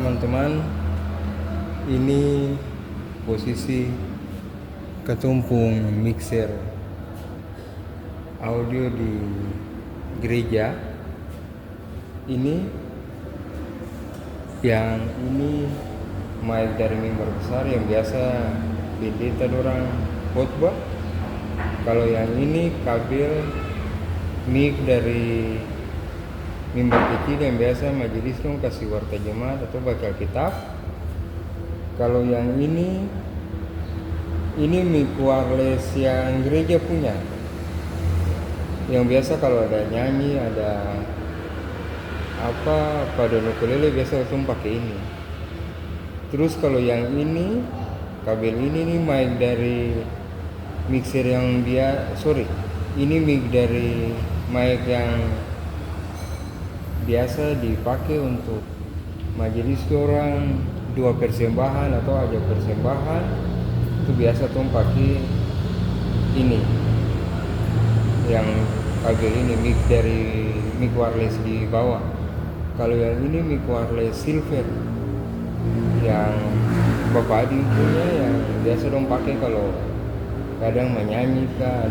teman-teman, ini posisi ketumpung mixer audio di gereja. Ini yang ini mic dari mimbar besar yang biasa pendeta dorang khotbah. Kalau yang ini kabel mic dari mimbar kecil yang biasa majelis dong kasih warta jemaat atau baca Alkitab. Kalau yang ini mic wireless yang gereja punya, yang biasa kalau ada nyanyi, ada apa pada ukulele biasa langsung pakai ini. Terus kalau yang ini kabel ini nih mic dari mixer yang ini mic dari mic yang biasa dipakai untuk majelis orang dua persembahan atau aja persembahan, itu biasa tuh pakai ini yang kabel ini mic dari mic wireless di bawah. Kalau yang ini mic wireless silver yang Bapak Adi punya, yang biasa dong pakai kalau kadang menyanyi kah,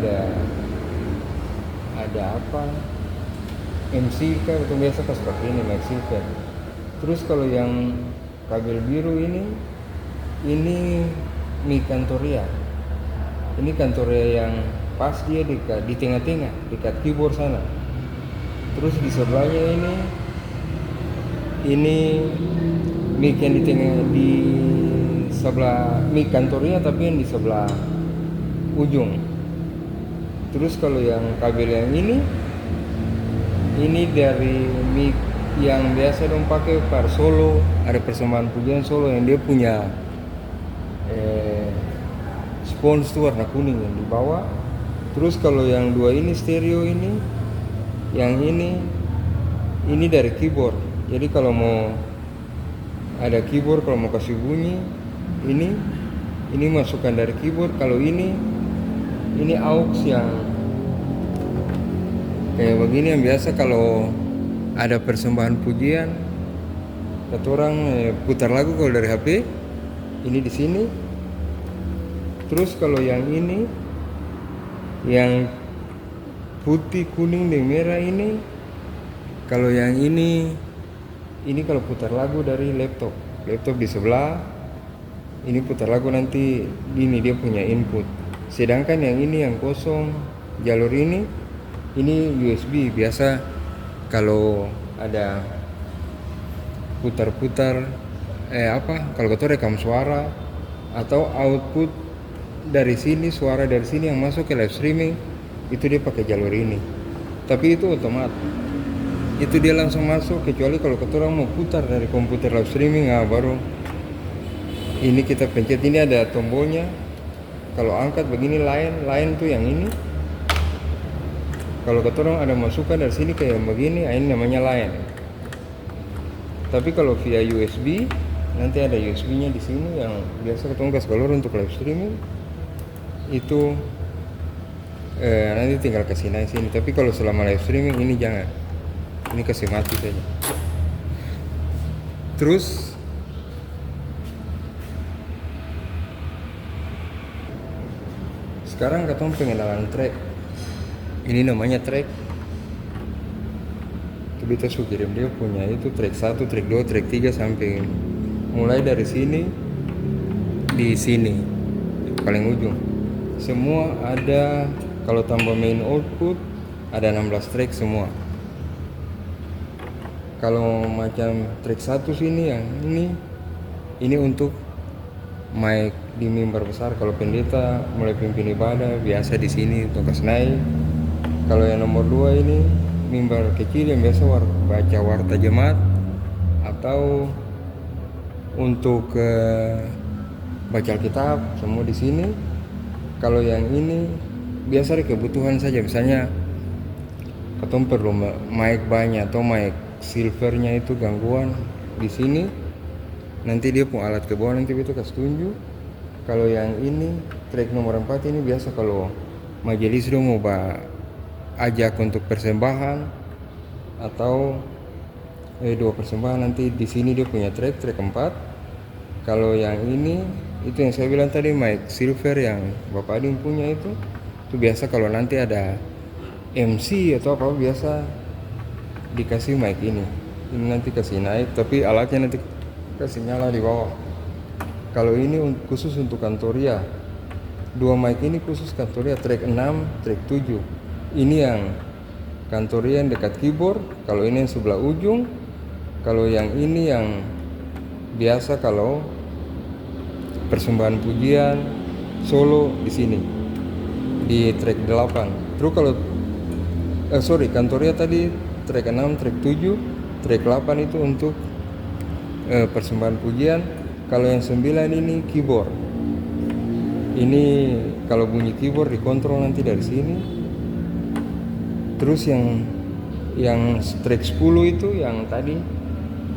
ada apa MC kah, itu biasa pas pakai ini mic silver. Terus kalau yang kabel biru ini mic Kantoria. Ini Kantoria yang pas dia di tengah-tengah dekat keyboard sana. Terus di sebelahnya ini mic yang di tengah, di sebelah mic Kantoria tapi yang di sebelah ujung. Terus kalau yang kabel yang ini dari mic yang biasa dong pakai par solo, ada persembahan pujian solo yang dia punya spons tuh warna kuning yang di bawah. Terus kalau yang dua ini stereo yang ini dari keyboard. Jadi kalau mau ada keyboard, kalau mau kasih bunyi ini masukkan dari keyboard. Kalau ini aux yang kayak begini yang biasa kalau ada persembahan pujian kata orang putar lagu kalau dari HP ini di sini. Terus kalau yang ini yang putih, kuning, dan merah ini, kalau yang ini kalau putar lagu dari laptop di sebelah, ini putar lagu nanti ini dia punya input. Sedangkan yang ini yang kosong jalur ini USB. Biasa kalau ada putar-putar kalau kita rekam suara atau output dari sini, suara dari sini yang masuk ke live streaming, itu dia pakai jalur ini. Tapi itu otomatis, itu dia langsung masuk, kecuali kalau kita orang mau putar dari komputer live streaming, baru ini kita pencet. Ini ada tombolnya, kalau angkat begini line tuh yang ini. Kalau kita orang ada masukkan dari sini kayak begini, ini namanya line. Tapi kalau via USB, nanti ada USB-nya di sini yang biasa kita kasih keluar untuk live streaming. Itu nanti tinggal kasih naik sini. Tapi kalau selama live streaming ini jangan, ini kasih mati saja. Terus sekarang kita pengenalan track. Ini namanya track. Itu kita sudah kirim dia punya itu track 1, track 2, track 3 sampai mulai dari sini di sini paling ujung. Semua ada, kalau tambah main output ada 16 track semua. Kalau macam track 1 sini yang ini untuk mic di mimbar besar. Kalau pendeta mulai pimpin ibadah biasa di sini untuk kasih naik. Kalau yang nomor 2 ini mimbar kecil yang biasa baca warta jemaat atau untuk baca Alkitab, semua di sini. Kalau yang ini biasa ada kebutuhan saja, misalnya atau perlu mic banyak atau mic silvernya itu gangguan di sini, nanti dia punya alat ke bawah, nanti itu kasih tunjuk. Kalau yang ini track nomor 4 ini biasa kalau majelis dong mau ajak untuk persembahan atau dua persembahan. Nanti di sini dia punya track 4. Kalau yang ini itu yang saya bilang tadi, mic silver yang Bapak Ading punya itu biasa kalau nanti ada MC atau apa biasa dikasih mic ini nanti kasih naik, tapi alatnya nanti kasih nyala di bawah. Kalau ini khusus untuk Kantoria, dua mic ini khusus Kantoria, track 6, track 7. Ini yang Kantoria yang dekat keyboard, kalau ini yang sebelah ujung. Kalau yang ini yang biasa kalau persembahan pujian solo di sini di track 8. Terus kalau Kantoria tadi track 6, track 7, track 8 itu untuk persembahan pujian. Kalau yang 9 ini keyboard. Ini kalau bunyi keyboard dikontrol nanti dari sini. Terus yang track 10 itu yang tadi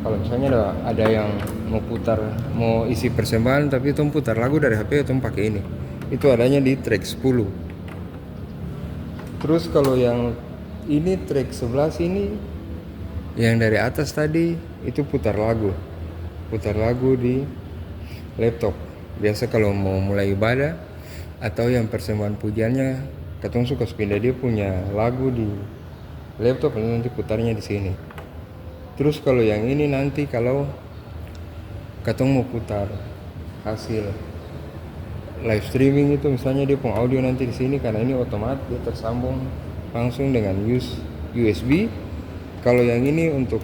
kalau misalnya ada yang mau isi persembahan tapi itu putar lagu dari HP itu pakai ini. Itu adanya di track 10. Terus kalau yang ini track 11 ini yang dari atas tadi itu putar lagu di laptop. Biasa kalau mau mulai ibadah atau yang persembahan pujiannya katong suka pindah dia punya lagu di laptop, nanti putarnya di sini. Terus kalau yang ini nanti kalau katong mau putar hasil live streaming itu misalnya dia punya audio nanti di sini, karena ini otomatis dia tersambung langsung dengan USB. Kalau yang ini untuk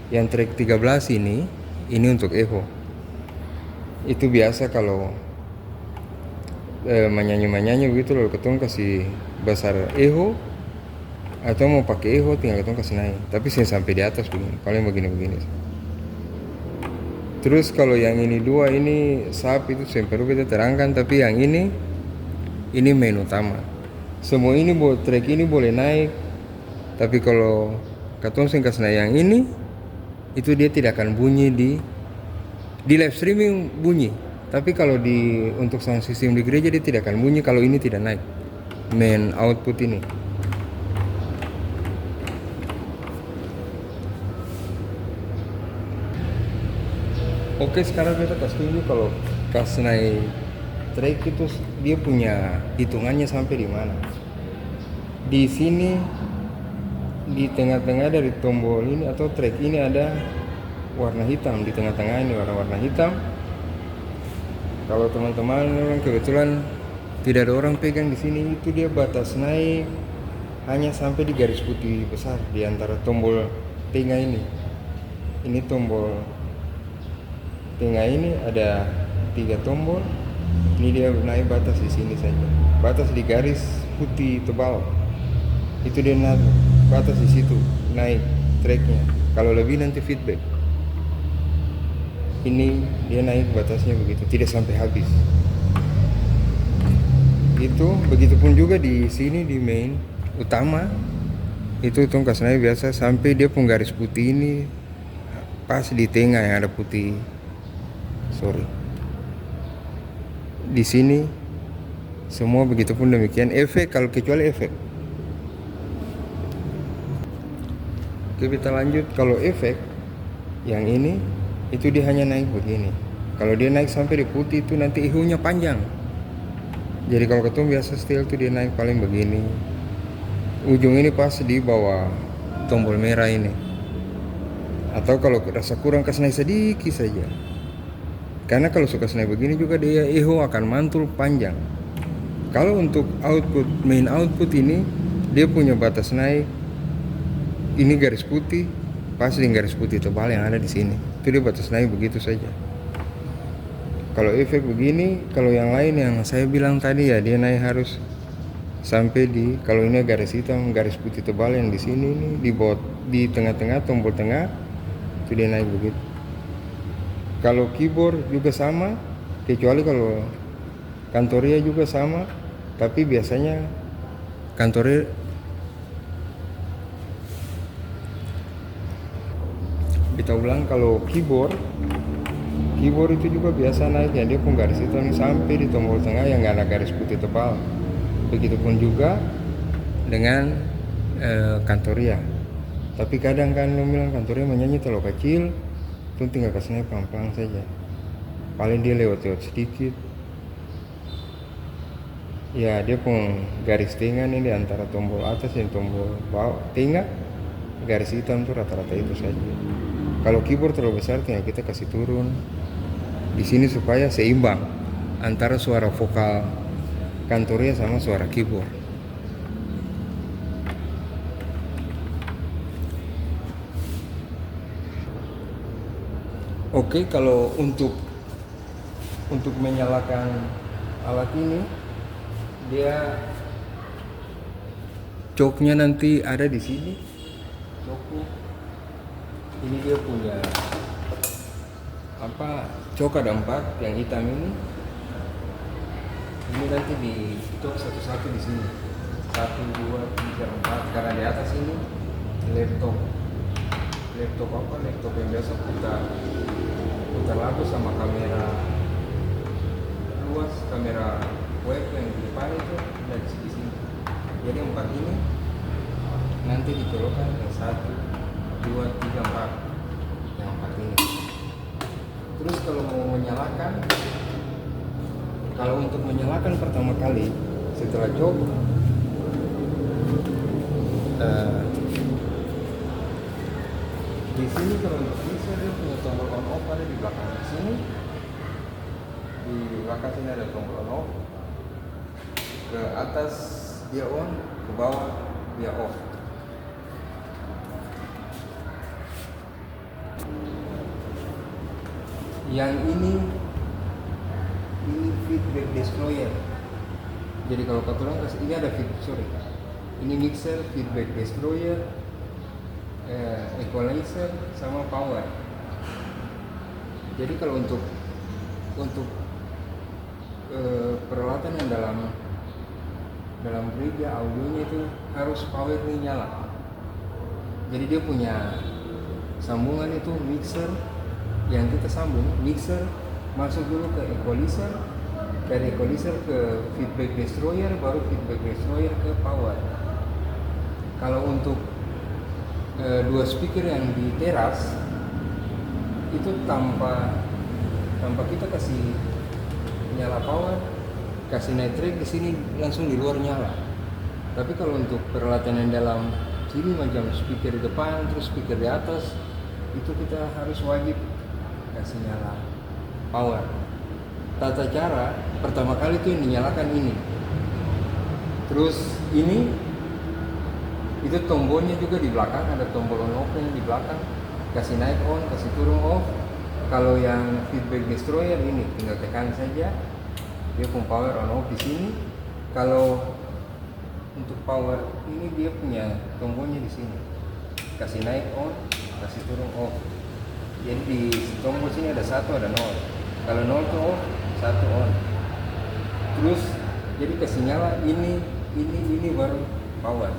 yang track 13 ini untuk echo. Itu biasa kalau menyanyi begitu lalu ketong kasih besar echo atau mau pakai echo tinggal ketong kasih naik, tapi sampai di atas begini, paling begini. Terus kalau yang ini dua ini sub itu perlu kita terangkan, tapi yang ini main utama. Semua ini track ini boleh naik, tapi kalau katong kasih naik yang ini itu dia tidak akan bunyi di live streaming bunyi, tapi kalau untuk sound system di gereja dia tidak akan bunyi kalau ini tidak naik main output ini. Oke, sekarang kita kasih tunjuk kalau naik track itu dia punya hitungannya sampai di mana. Di sini di tengah-tengah dari tombol ini atau track ini ada warna hitam, di tengah-tengah ini warna hitam. Kalau teman-teman kebetulan tidak ada orang pegang di sini, itu dia batas naik hanya sampai di garis putih besar di antara tombol tengah ini. Ini tombol tengah ini ada 3 tombol. Ini dia naik batas di sini saja, batas di garis putih tebal itu dia naik batas di situ, naik tracknya. Kalau lebih nanti feedback. Ini dia naik batasnya begitu, tidak sampai habis. Itu begitupun juga di sini di main utama itu tongkas naik biasa sampai dia pun garis putih ini pas di tengah yang ada putih. Di sini semua begitupun demikian. Efek kalau kecuali efek. Oke, kita lanjut. Kalau efek yang ini itu dia hanya naik begini. Kalau dia naik sampai di putih itu nanti echo-nya panjang. Jadi kalau ketemu biasa setel itu dia naik paling begini. Ujung ini pas di bawah tombol merah ini. Atau kalau rasa kurang kasih naik sedikit saja. Karena kalau suka naik begini juga dia echo akan mantul panjang. Kalau untuk main output ini dia punya batas naik. Ini garis putih, pas di garis putih tebal yang ada di sini. Itu dia batas naik begitu saja. Kalau efek begini, kalau yang lain yang saya bilang tadi ya dia naik harus sampai kalau ini garis hitam, garis putih tebal yang di sini ini di tengah-tengah tombol tengah itu dia naik begitu. Kalau keyboard juga sama, kecuali kalau Kantoria juga sama, tapi biasanya Kantoria kita ulang. Kalau keyboard itu juga biasa naik ya, dia pun garis hitam sampai di tombol tengah yang nggak ada garis putih tebal. Begitupun juga dengan Kantoria Tapi kadang kan lo bilang kantornya menyanyi terlalu kecil, tuh tinggal kasih naik pelan-pelan saja. Paling dia lewat-lewat sedikit. Ya dia pun garis tengah nih di antara tombol atas dan tombol bawah tengah, garis hitam tuh rata-rata itu saja. Kalau keyboard terlalu besar tinggal kita kasih turun di sini supaya seimbang antara suara vokal kantornya sama suara keyboard. Oke, kalau untuk menyalakan alat ini, dia joknya nanti ada di sini. Joknya ini dia punya jok ada 4 yang hitam ini. Ini nanti di jok satu-satu di sini. 1, 2, 3, 4. Karena di atas ini laptop yang biasa putar lagu sama kamera luas, kamera web yang di depan itu dari sini. Jadi 4 ini nanti dicolokkan yang 1, 2, 3, 4 yang 4 ini. Terus kalau untuk menyalakan pertama kali setelah jok, di sini kalau untuk bisa dia punya tombol on off ada di belakang sini. Di belakang sini ada tombol on off. Ke atas dia on, ke bawah dia off. Yang ini feedback destroyer. Jadi kalau kata orang ini ada ini mixer, feedback destroyer, equalizer sama power. Jadi kalau untuk peralatan yang dalam gereja audionya itu harus power ini nyala. Jadi dia punya sambungan itu mixer yang kita sambung, mixer masuk dulu ke equalizer, dari equalizer ke feedback destroyer, baru feedback destroyer ke power. Kalau untuk 2 speaker yang di teras itu tanpa kita kasih nyala power, kasih nitrate di sini langsung di luar nyala. Tapi kalau untuk peralatan yang dalam sini macam speaker di depan terus speaker di atas, itu kita harus wajib kasih nyala power. Tata cara pertama kali itu yang dinyalakan ini, terus ini itu tombolnya juga di belakang, ada tombol on off di belakang, kasih naik on, kasih turun off. Kalau yang feedback destroyer ini tinggal tekan saja, dia pun power on off di sini. Kalau untuk power ini dia punya tombolnya di sini, kasih naik on, kasih turun off. Jadi di tombol sini ada 1, ada 0. Kalau 0 itu off, 1 on. Terus jadi kasih nyala ini baru power.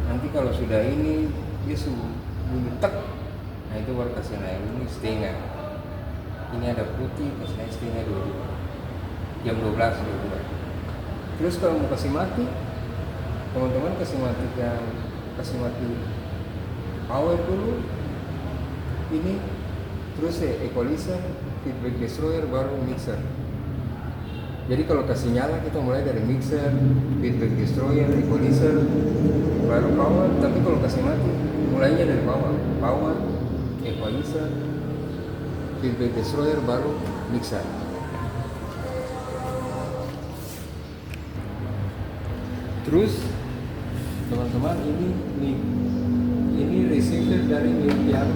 Nanti kalau sudah ini dia bunyi tek, nah itu baru kasih naik ini setengah. Ini ada putih, kasih naik setengah 22. Jam 12:22. Terus kalau mau kasih mati, teman-teman kasih mati power dulu. Ini terus equalizer, feedback destroyer, baru mixer. Jadi kalau kasih nyala kita mulai dari mixer, feedback destroyer, equalizer, baru power. Tapi kalau kasih mati mulainya dari power, equalizer, feedback destroyer, baru mixer. Terus teman-teman ini receiver dari yang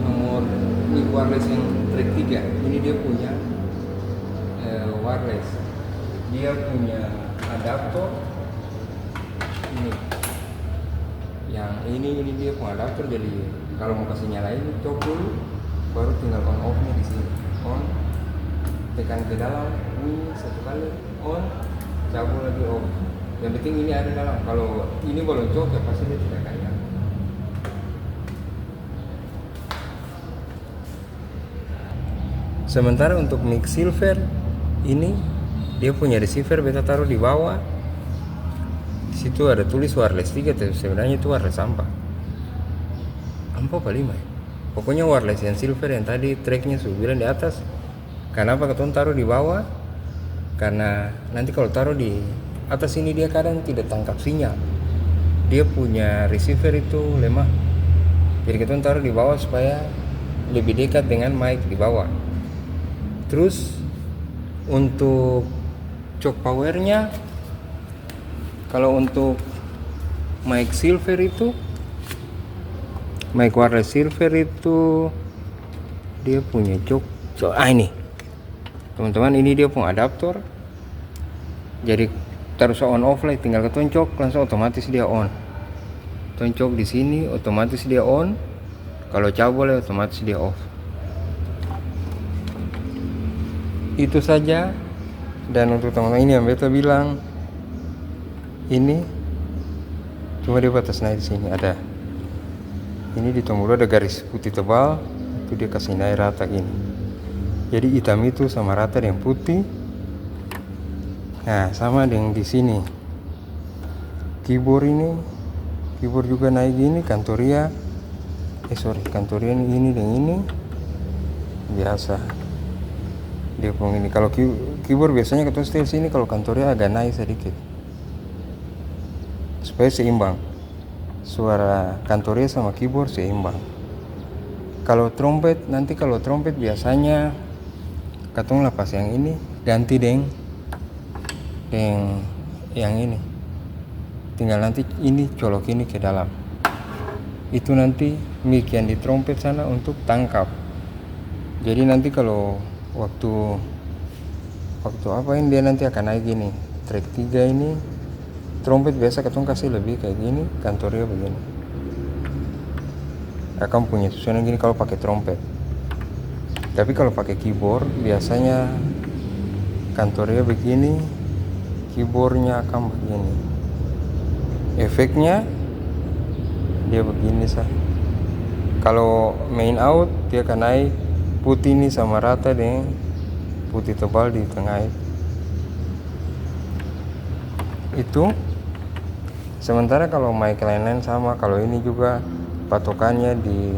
nomor mic wireless yang track 3. Ini dia punya wireless. Dia punya adaptor ini. Yang ini dia punya adaptor, jadi kalau mau kasih nyalain cok dulu, baru tinggal on off-nya di sini. On, tekan ke dalam, bunyi 1 kali, on, cabut lagi off. Yang penting ini ada dalam. Kalau ini belum cok ya pasti dia tidak kayak. Sementara untuk mic silver ini dia punya receiver beta taruh di bawah. Di situ ada tulis wireless 3, tapi sebenarnya itu wireless sampah. 4 apa 5 ya? Pokoknya wireless yang silver yang tadi tracknya sudah bilang di atas. Kenapa ketemu taruh di bawah? Karena nanti kalau taruh di atas ini dia kadang tidak tangkap sinyal. Dia punya receiver itu lemah. Jadi kita taruh di bawah supaya lebih dekat dengan mic di bawah. Terus untuk choke powernya, kalau untuk mic silver itu, mic wireless silver itu dia punya choke. Ini teman-teman, ini dia punya adaptor. Jadi terus on off lah, tinggal ketuncok langsung otomatis dia on. Tuncok di sini otomatis dia on. Kalau cabut otomatis dia off. Itu saja. Dan untuk teman-teman ini yang beta bilang, ini cuma di batas naik di sini ada. Ini di tombol ada garis putih tebal, itu dia kasih naik rata gini. Jadi hitam itu sama rata dengan putih. Nah, sama dengan di sini. Keyboard juga naik gini, Kantoria ini dan ini biasa. Dia pun ini kalau keyboard biasanya ketemu setel sini, kalau Kantoria agak naik sedikit supaya seimbang. Suara Kantoria sama keyboard seimbang. Kalau trompet biasanya katong lepas yang ini ganti deng yang ini. Tinggal nanti ini colok ini ke dalam. Itu nanti mic yang di trompet sana untuk tangkap. Jadi nanti kalau waktu apa ini dia nanti akan naik gini. Track 3 ini trompet biasa katong kasih lebih kayak gini, Kantoria begini. Akan punya susunan gini kalau pakai trompet. Tapi kalau pakai keyboard biasanya Kantoria begini, keyboardnya akan begini. Efeknya dia begini sah. Kalau main out dia akan naik putih ini sama rata dengan putih tebal di tengah itu. Sementara kalau mic lain-lain sama, kalau ini juga patokannya di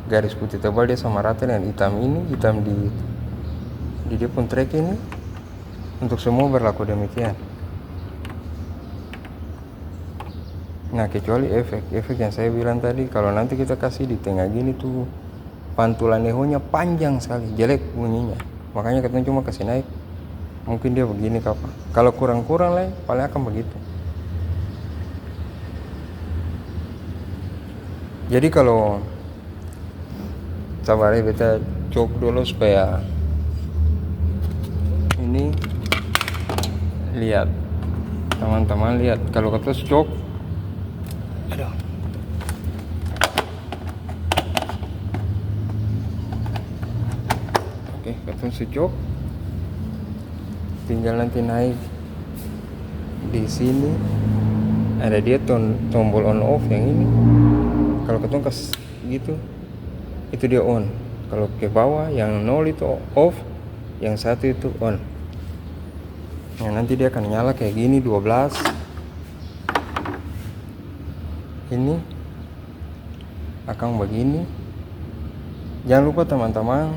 garis putih tebal dia sama rata dengan hitam ini, hitam di dia pun track ini. Untuk semua berlaku demikian. Nah, kecuali efek yang saya bilang tadi, kalau nanti kita kasih di tengah gini tuh pantulan ehonya panjang sekali, jelek bunyinya. Makanya kita cuma kasih naik. Mungkin dia begini kapan. Kalau kurang-kurang lah, paling akan begitu. Jadi kalau sabar ya, kita cok dulu supaya ini lihat, teman-teman lihat. Kalau kita cok, oke, kita secok, tinggal nanti naik di sini ada dia tombol on off yang ini. Kalau ketemu gitu, itu dia on. Kalau ke bawah yang 0 itu off, yang 1 itu on. Nah, nanti dia akan nyala kayak gini 12. Ini akan begini. Jangan lupa teman-teman,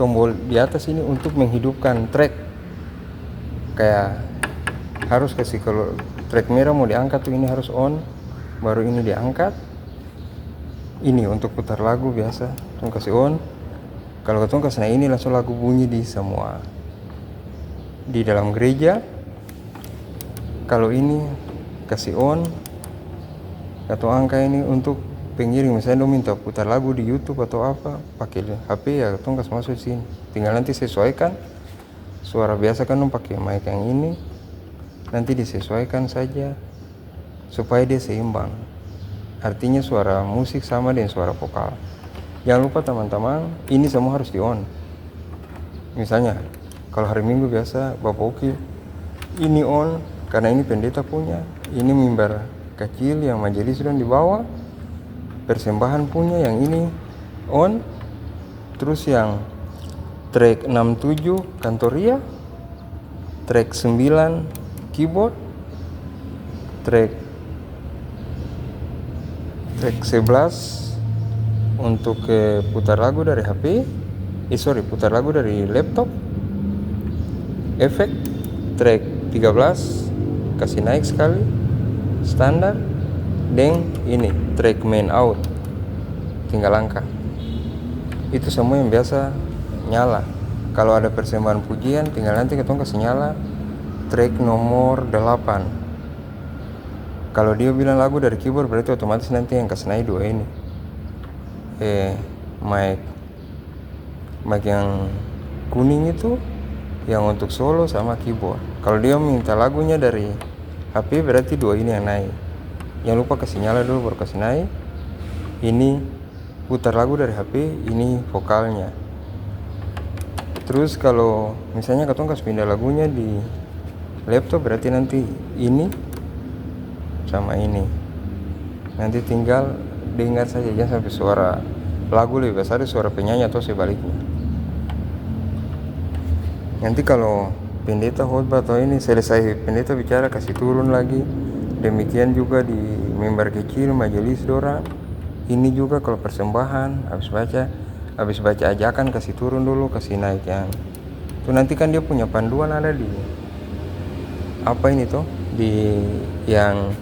tombol di atas ini untuk menghidupkan track. Kayak harus kasih, kalau track merah mau diangkat tuh ini harus on, baru ini diangkat. Ini untuk putar lagu biasa, tong kasih on. Kalau ketong kasih ini langsung lagu bunyi di semua. Di dalam gereja, kalau ini kasih on, atau angka ini untuk pengiring, misalnya dong minta putar lagu di YouTube atau apa, pakai HP ya ketong kasih masuk sini. Tinggal nanti sesuaikan. Suara biasa kan dong pakai mic yang ini, nanti disesuaikan saja supaya dia seimbang. Artinya suara musik sama dengan suara vokal. Jangan lupa teman-teman, ini semua harus di on. Misalnya kalau hari Minggu biasa Bapak Oki ini on, karena ini pendeta punya. Ini mimbar kecil yang majelis sudah di bawah, persembahan punya yang ini on. Terus yang track 67 Kantoria, track 9 keyboard, track 11 untuk putar lagu dari HP, putar lagu dari laptop, efek track 13 kasih naik sekali standar, dan ini track main out tinggal angkat. Itu semua yang biasa nyala. Kalau ada persembahan pujian tinggal nanti ketong kasih nyala track nomor 8. Kalau dia bilang lagu dari keyboard berarti otomatis nanti yang kasih naik 2 ini mic yang kuning itu yang untuk solo sama keyboard. Kalau dia minta lagunya dari HP berarti 2 ini yang naik. Jangan lupa kasih nyala dulu baru kasih naik. Ini putar lagu dari HP, ini vokalnya. Terus kalau misalnya katong kasih pindah lagunya di laptop berarti nanti ini sama ini. Nanti tinggal dengar saja, jangan sampai suara lagu lebih besar dari suara penyanyi atau sebaliknya. Nanti kalau pendeta khotbah atau ini selesai pendeta bicara kasih turun lagi. Demikian juga di mimbar kecil majelis dora. Ini juga kalau persembahan habis baca ajakan kasih turun dulu kasih naik yang itu. Nanti kan dia punya panduan ada di apa ini tuh di yang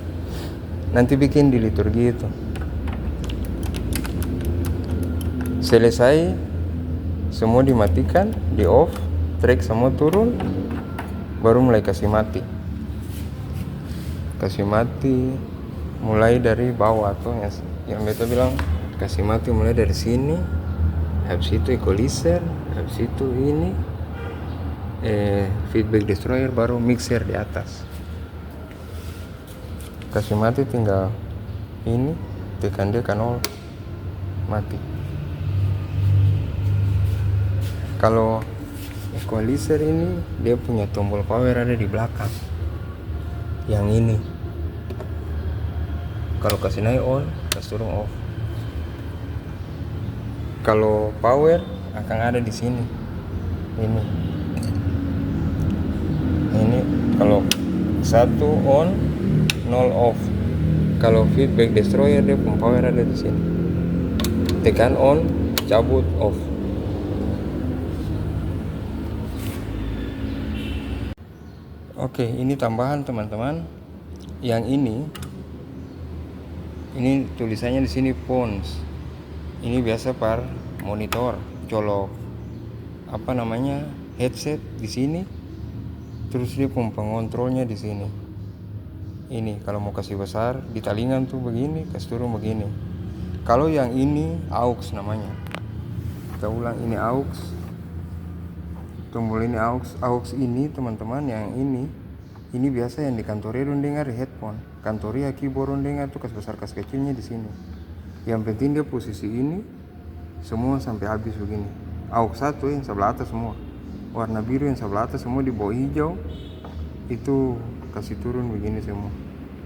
nanti bikin di liturgi itu. Selesai semua dimatikan, di off, track semua turun, baru mulai kasih mati mulai dari bawah tuh yang beta bilang kasih mati mulai dari sini, habis itu equalizer, habis itu ini feedback destroyer, baru mixer di atas. Kasih mati tinggal ini tekan dia ke 0 mati. Kalau equalizer ini dia punya tombol power ada di belakang yang ini. Kalau kasih naik on, kasih turun off. Kalau power akan ada di sini. Ini kalau 1 on, 0 off. Kalau feedback destroyer dia pun power ada di sini. Tekan on, cabut off. Oke, ini tambahan teman-teman. Yang ini tulisannya di sini phones. Ini biasa par monitor, colok headset di sini. Terus dia pengontrolnya di sini. Ini kalau mau kasih besar di talingan tuh begini, kasih turun begini. Kalau yang ini aux namanya. Kita ulang, ini aux. Tombol ini aux ini teman-teman, yang ini biasa yang di kantoria dong dengar di headphone. Kantoria keyboard dong dengar tuh kasih besar kasih kecilnya di sini. Yang penting dia posisi ini semua sampai habis begini. Aux 1 yang sebelah atas semua. Warna biru yang sebelah atas semua, di bawah hijau itu kasih turun begini semua.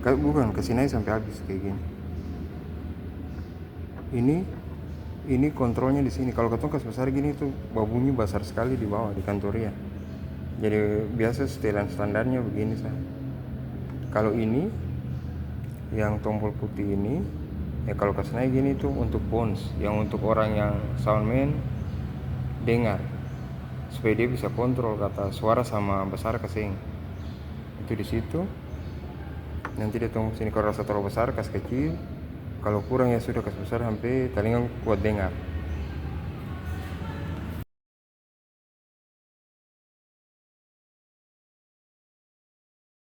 Bukan kasih naik sampai habis kayak gini. Ini kontrolnya di sini. Kalau ketong kasih besar gini tuh bunyi besar sekali di bawah di kantoria. Jadi biasa setelan standarnya begini sah. Kalau ini yang tombol putih ini kalau kasih naik gini tuh untuk phones, yang untuk orang yang soundman dengar supaya dia bisa kontrol kata suara sama besar kasing. Itu di situ. Nanti dia tunggu sini, kalau rasa terlalu besar kasih kecil, kalau kurang ya sudah kasih besar sampai telinga kuat dengar.